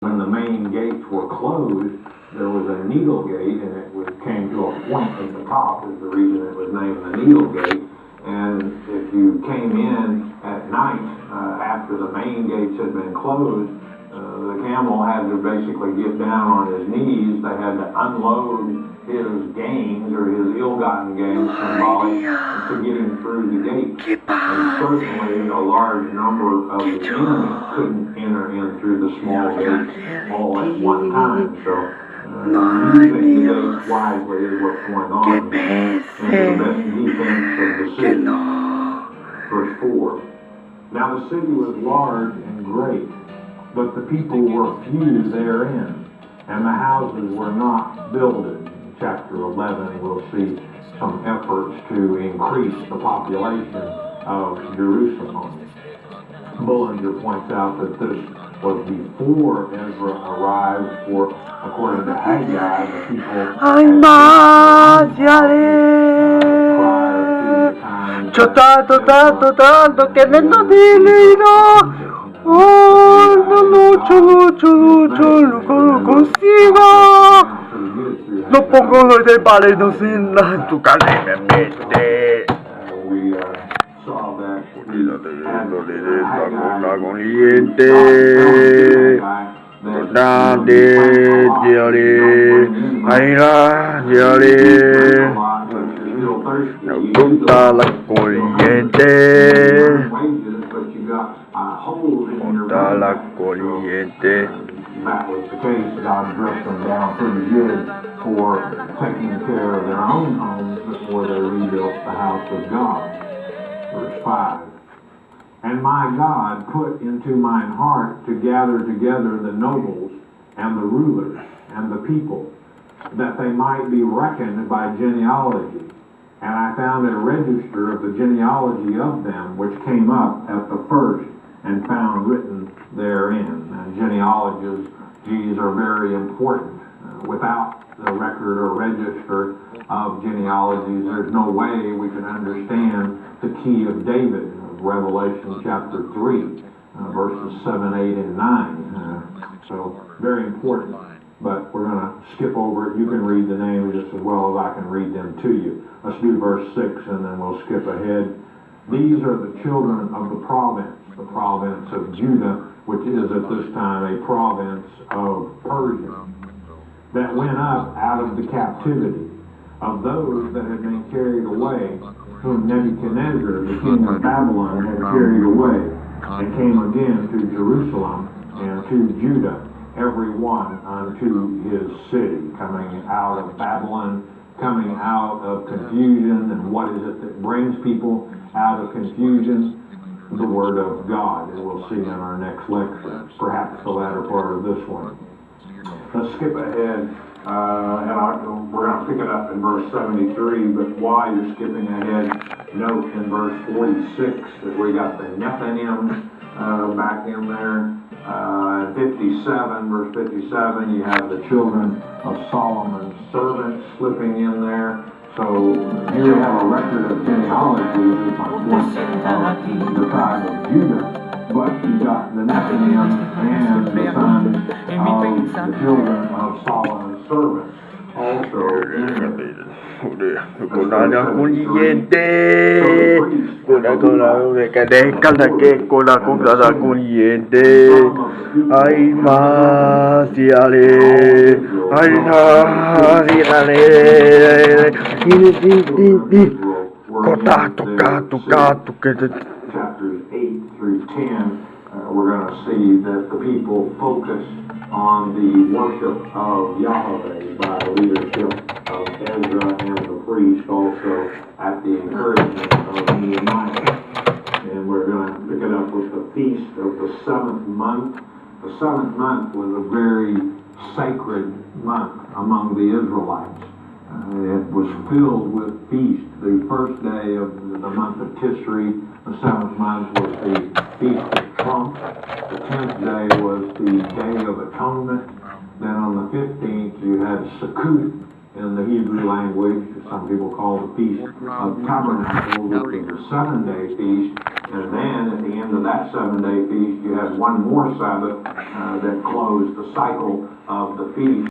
when the main gates were closed, there was a needle gate, and came to a point at the top, is the reason it was named the needle gate. And if you came in at night, after the main gates had been closed, the camel had to basically get down on his knees. They had to unload his gains, or his ill-gotten gains, symbolic, to get him through the gate. And certainly a large number of the enemy couldn't enter in through the small gates all at one time. So using the gates wisely is what's going on. And the best defense of the city. Verse 4. Now the city was large and great, but the people were few therein, and the houses were not builded. In chapter 11, we'll see some efforts to increase the population of Jerusalem. Bullinger points out that this was before Ezra arrived, for according to Haggai, the people tanto che nendo di lino. Oh, no, consigo. No pongo lo de baleno sin la tu carne me mete. Junta la corriente. Junta la corriente. That was the case. God dressed them down pretty good for taking care of their own homes before they rebuilt the house of God. Verse 5. And my God put into mine heart to gather together the nobles and the rulers and the people, that they might be reckoned by genealogy. And I found a register of the genealogy of them which came up at the first, and found written therein. And genealogies are very important. Without the record or register of genealogies, there's no way we can understand the key of David, Revelation chapter 3, verses 7, 8, and 9. So, very important. But we're going to skip over it. You can read the names just as well as I can read them to you. Let's do verse 6, and then we'll skip ahead. These are the children of the province of Judah, which is at this time a province of Persia, that went up out of the captivity of those that had been carried away, whom Nebuchadnezzar, the king of Babylon, had carried away, and came again to Jerusalem and to Judah, every one unto his city, coming out of Babylon, coming out of confusion. And what is it that brings people out of confusion? The Word of God, and we'll see in our next lecture, perhaps the latter part of this one. Let's skip ahead, and we're going to pick it up in verse 73, but while you're skipping ahead, note in verse 46 that we got the Nethinim back in there. 57, verse 57, you have the children of Solomon's servants slipping in there. So here we have a record of genealogy, is my point, of the tribe of Judah, but you got the Nethinim and the sons of the children of Solomon's servants also in it. Con la corriente, con la corriente, ay más Chapters 8 through 10, we're going to see that the people focus on the worship of Yahweh by the leadership of Ezra and the priest, also at the encouragement of Nehemiah. And we're going to pick it up with the feast of the 7th month. The 7th month was a very sacred month among the Israelites. It was filled with feast. The first day of the month of Tisri, the 7th month, was the Feast of Trumpets. The 10th day was the Day of Atonement. Then on the 15th, you had Sukkot in the Hebrew language. Some people call the Feast of Tabernacles, which is a 7-day feast. And then at the end of that 7-day feast, you have one more Sabbath that closed the cycle of the feast.